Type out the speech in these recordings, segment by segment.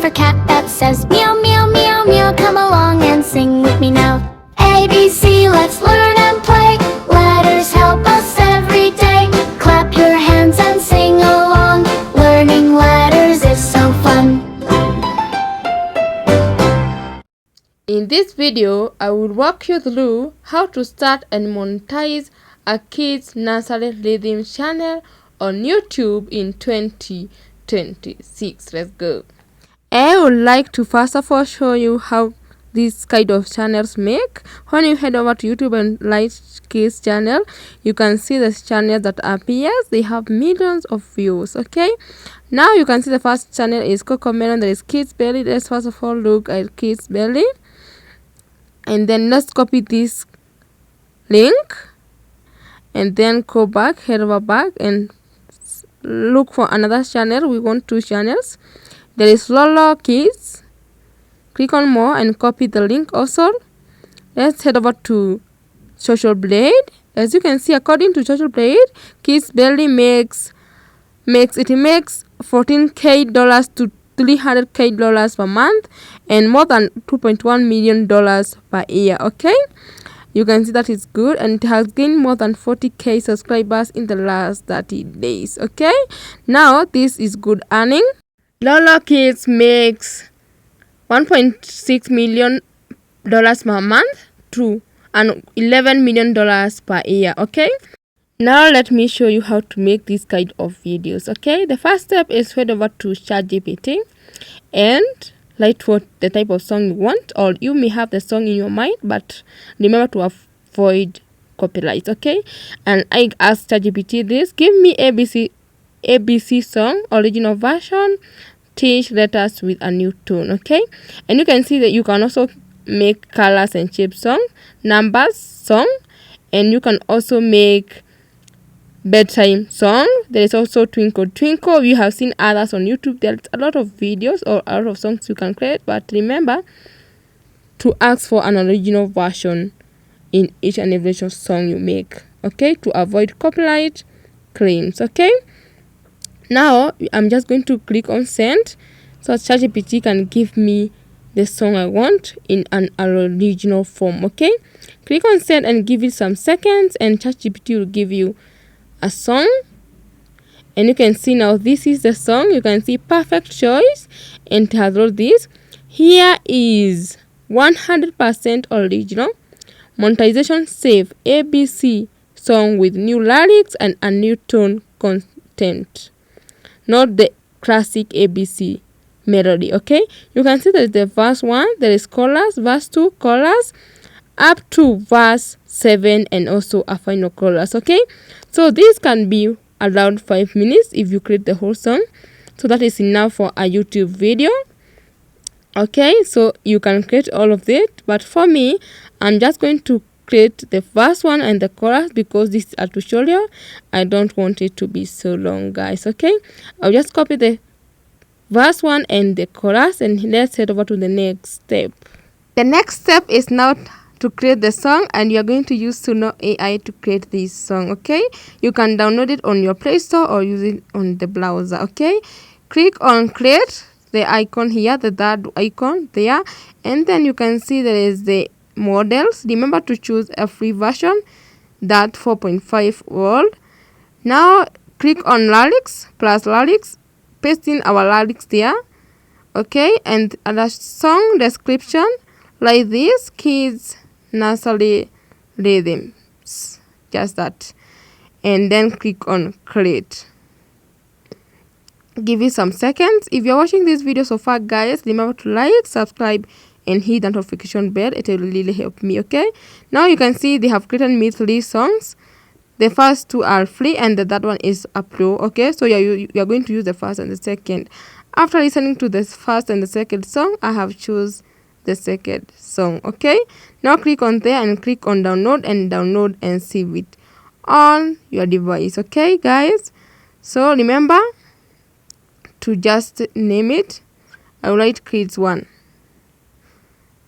clever cat that says meow, meow, meow, meow. Come along and sing with me now. ABC, let's learn and play. Letters help us every day. Clap your hands and sing along. Learning letters is so fun. In this video, I will walk you through how to start and monetize a kids nursery rhythm channel on YouTube in 2026. Let's go. I would like to first of all show you how these kind of channels make. When you head over to YouTube and like kids channel, you can see the channel that appears. They have millions of views. Okay, now you can see the first channel is Cocomelon. There is Kids Belly. Let's first of all look at Kids Belly, and then let's copy this link and then go back, head over back and look for another channel. We want two channels. There is Lolo Kids. Click on more and copy the link also. Let's head over to Social Blade. As you can see, according to Social Blade, Kids Belly makes $14K to $300K per month and more than $2.1 million per year. Okay, you can see that is good, and it has gained more than 40K subscribers in the last 30 days. Okay, now this is good earning. Lolo Kids makes $1.6 million per month to $11 million per year. Okay, now let me show you how to make this kind of videos. Okay, the first step is head over to ChatGPT and write what the type of song you want, or you may have the song in your mind, but remember to avoid copyright. Okay, and I asked ChatGPT this: give me ABC song original version, change letters with a new tone. Okay, and you can see that you can also make colors and shape song, numbers song, and you can also make bedtime song. There is also Twinkle Twinkle. You have seen others on YouTube. There's a lot of videos or a lot of songs you can create, but remember to ask for an original version in each and every song you make, okay, to avoid copyright claims. Okay, now I'm just going to click on send so ChatGPT can give me the song I want in an original form. Okay, click on send and give it some seconds and ChatGPT will give you a song, and you can see now this is the song. You can see perfect choice, and it has wrote this: here is 100% original monetization save ABC song with new lyrics and a new tone content, not the classic ABC melody. Okay, you can see that the verse 1 there is chorus, verse 2 chorus, up to verse 7 and also a final chorus. Okay, so this can be around 5 minutes if you create the whole song, so that is enough for a YouTube video. Okay, so you can create all of it, but for me I'm just going to create the first one and the chorus because this is a tutorial. I don't want it to be so long, guys. Okay, I'll just copy the verse 1 and the chorus, and let's head over to the next step. The next step is now to create the song, and you are going to use Suno AI to create this song. Okay, you can download it on your Play Store or use it on the browser. Okay, click on create, the icon here, the third icon there, and then you can see there is the models. Remember to choose a free version, that 4.5 world. Now click on lyrics plus lyrics, paste in our lyrics there. Okay, and the song description like this: kids nursery rhythms, just that, and then click on create. Give it some seconds. If you're watching this video so far, guys, remember to like, subscribe and hit the notification bell. It will really help me. Okay, now you can see they have created me 3 songs. The first 2 are free and the third one is a pro. Okay, so you're going to use the first and the second. After listening to the first and the second song, I have choose the second song. Okay, now click on there and click on download and save it on your device. Okay, guys, so remember to just name it. I will write kids 1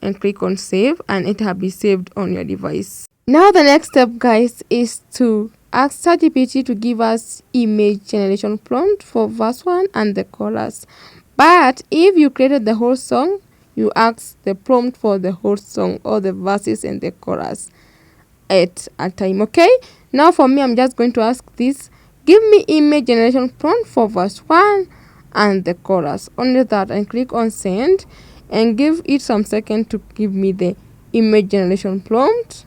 and click on save, and it will be saved on your device. Now the next step, guys, is to ask ChatGPT to give us image generation prompt for verse 1 and the chorus. But if you created the whole song, you ask the prompt for the whole song, or the verses and the chorus at a time. Okay, now for me, I'm just going to ask this: give me image generation prompt for verse 1 and the chorus. Only that, and click on send and give it some second to give me the image generation prompt.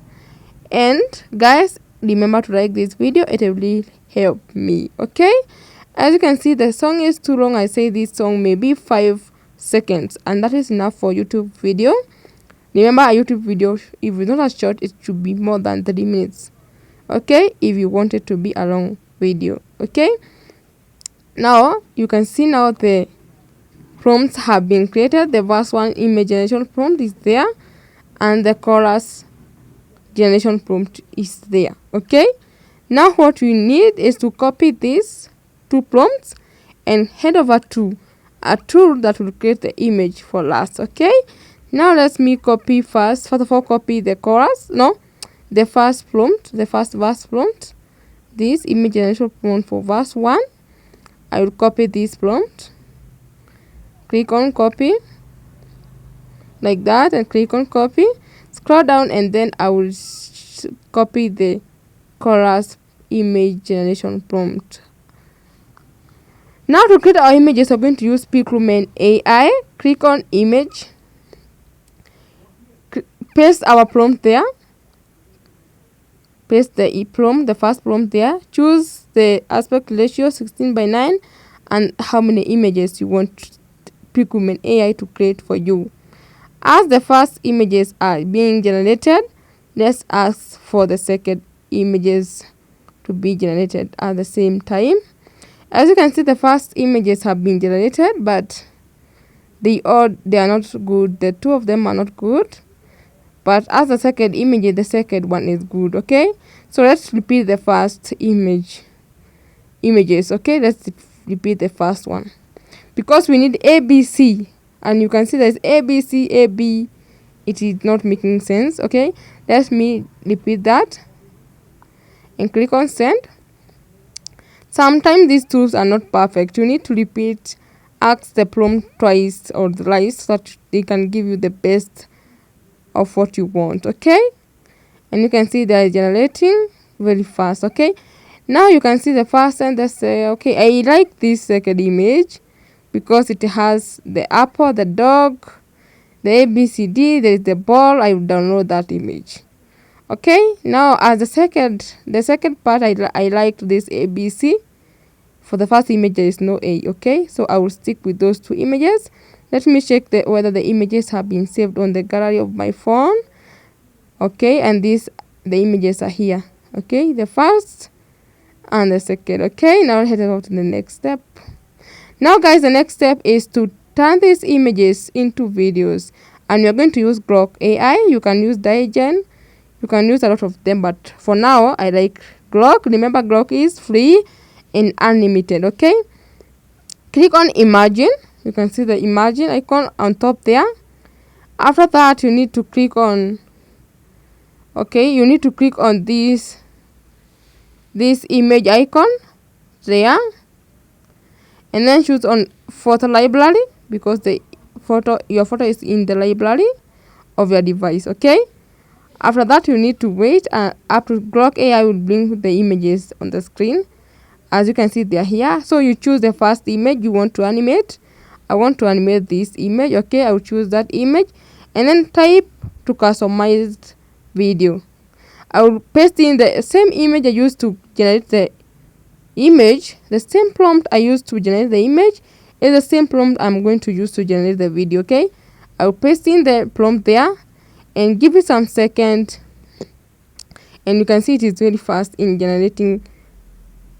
And guys, remember to like this video, it will really help me. Okay, as you can see, the song is too long. I say this song may be 5 seconds, and that is enough for YouTube video. Remember, a YouTube video, if it's not as short, it should be more than 30 minutes. Okay, if you want it to be a long video. Okay, now you can see now the prompts have been created. The verse 1 image generation prompt is there, and the chorus generation prompt is there. Okay, now what we need is to copy these 2 prompts and head over to a tool that will create the image for us. Okay, now let me copy first of all, copy the chorus, the first prompt, the first verse prompt, this image generation prompt for verse 1. I will copy this prompt, click on copy like that, and click on copy, scroll down, and then I will copy the chorus image generation prompt. Now to create our images, we're going to use Piclumen AI. Click on image, paste our prompt there, paste the first prompt there, choose the aspect ratio 16:9 and how many images you want Piclumen AI to create for you. As the first images are being generated, let's ask for the second images to be generated at the same time. As you can see, the first images have been generated, but they are not good. The 2 of them are not good. But as the second image, the second one is good. Okay, so let's repeat the first images. Okay, let's repeat the first one, because we need ABC, and you can see there's ABC, AB. It is not making sense. Okay, let me repeat that and click on send. Sometimes these tools are not perfect. You need to repeat, ask the prompt twice or thrice so that they can give you the best of what you want. Okay, and you can see they are generating very fast. Okay, now you can see the first and the okay, I like this second image because it has the apple, the dog, the ABCD, there is the ball. I will download that image. Okay, now as the second part, I liked this ABC. For the first image, there is no A. Okay, so I will stick with those 2 images. Let me check whether the images have been saved on the gallery of my phone. Okay, and the images are here. Okay, the first and the second. Okay, now head over to the next step. Now guys, the next step is to turn these images into videos, and we are going to use Grok AI. You can use Digen, you can use a lot of them, but for now I like Grok. Remember, Grok is free and unlimited. Okay, click on imagine. You can see the imagine icon on top there. After that, you need to click on this image icon there, and then choose on photo library, because your photo is in the library of your device. Okay, after that, you need to wait up to Grok AI will bring the images on the screen. As you can see, they are here. So you choose the first image you want to animate. I want to animate this image. Okay, I will choose that image, and then type to customized video. I will paste in the same image I used to generate the image. The same prompt I used to generate the image is the same prompt I'm going to use to generate the video. Okay, I will paste in the prompt there and give it some second, and you can see it is very fast in generating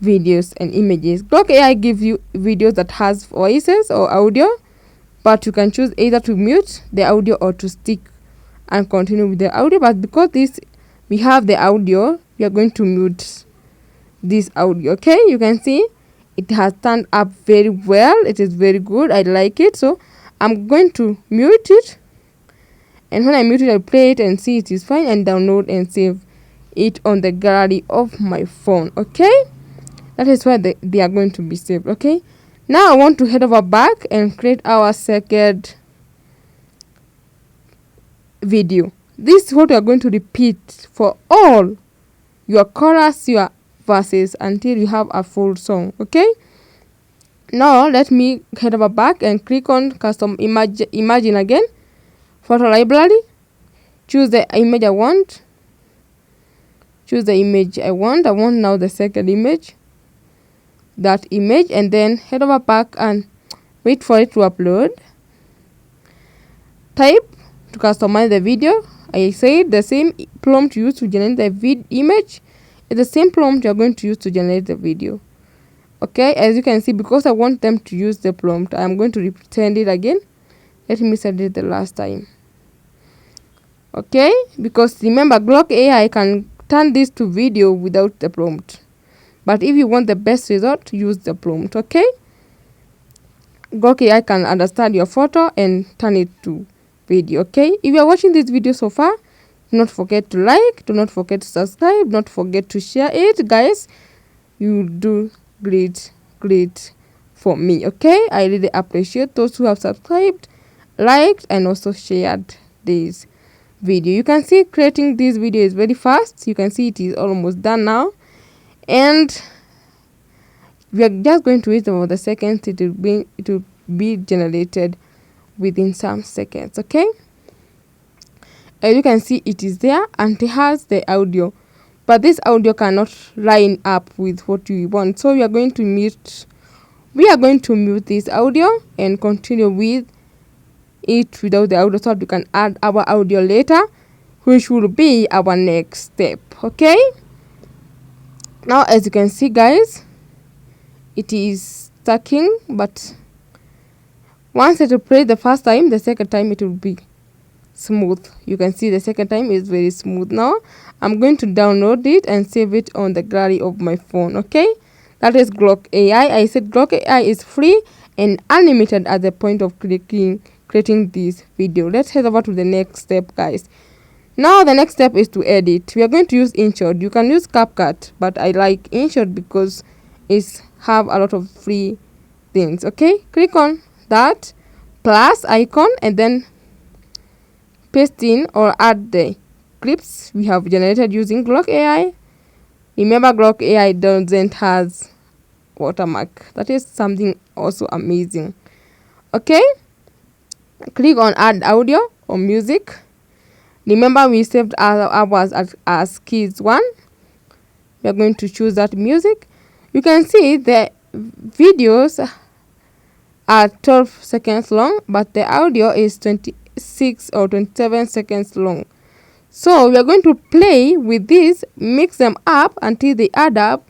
videos and images. Grok AI gives you videos that has voices or audio, but you can choose either to mute the audio or to stick and continue with the audio. But because we have the audio, we are going to mute this audio. Okay, you can see it has turned up very well. It is very good. I like it, so I'm going to mute it, and when I mute it, I play it and see it is fine, and download and save it on the gallery of my phone. Okay, that is where they are going to be saved. Okay, Now I want to head over back and create our second video. This is what we are going to repeat for all your chorus, your verses, until you have a full song. Okay, now let me head over back and click on custom imagine again, photo library, choose the image I want, I want now the second image, that image, and then head over back and wait for it to upload. Type to customize the video. I said the same prompt used to generate the image is the same prompt you're going to use to generate the video. Okay, as you can see, because I want them to use the prompt, I'm going to send it again. Let me send it the last time. Okay, because remember, Glock AI can turn this to video without the prompt, but if you want the best result, use the prompt. Okay, Glock AI can understand your photo and turn it to video. Okay, if you are watching this video so far, do not forget to like, do not forget to subscribe, do not forget to share it, guys. You do great for me. Okay, I really appreciate those who have subscribed, liked, and also shared this video. You can see creating this video is very fast. You can see it is almost done now, and we are just going to wait about the seconds. It will be generated within some seconds. Okay, as you can see, it is there and it has the audio, but this audio cannot line up with what you want, so we are going to mute this audio and continue with it without the audio, so that we can add our audio later, which will be our next step. Okay, now as you can see, guys, it is stacking, but once it will play the first time, the second time it will be smooth. You can see the second time is very smooth. Now I'm going to download it and save it on the gallery of my phone. Okay, that is Glock AI. I said Glock AI is free and unlimited at the point of creating this video. Let's head over to the next step, guys. Now the next step is to edit. We are going to use InShot. You can use CapCut, but I like InShot because it's have a lot of free things. Okay, click on that plus icon and then paste in or add the clips we have generated using Glock AI. Remember, Glock AI doesn't has watermark. That is something also amazing. Okay, click on add audio or music. Remember, we saved ours as kids one. We are going to choose that music. You can see the videos are 12 seconds long, but the audio is 26 or 27 seconds long. So we are going to play with this, mix them up until they add up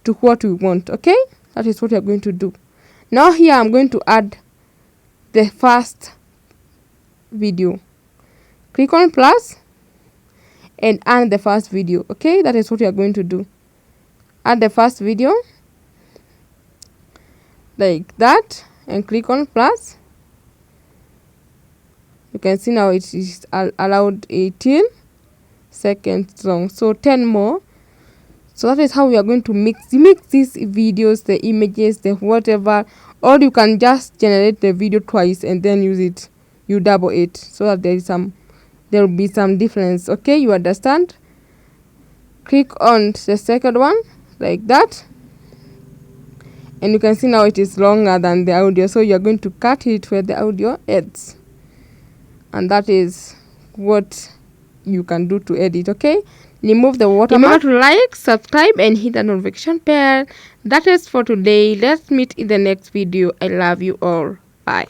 to what we want. Okay, that is what we are going to do. Now here I'm going to add the first video. Click on plus and add the first video. Okay, that is what we are going to do. Add the first video like that and click on plus. You can see now it is allowed 18 seconds long, so 10 more. So that is how we are going to mix these videos, the images, the whatever, or you can just generate the video twice and then use it, you double it, so that there will be some difference. Okay, you understand? Click on the second one like that, and you can see now it is longer than the audio, so you are going to cut it where the audio ends, and that is what you can do to edit. Okay, remove the watermark. Remember to like, subscribe, and hit the notification bell. That is for today. Let's meet in the next video. I love you all. Bye.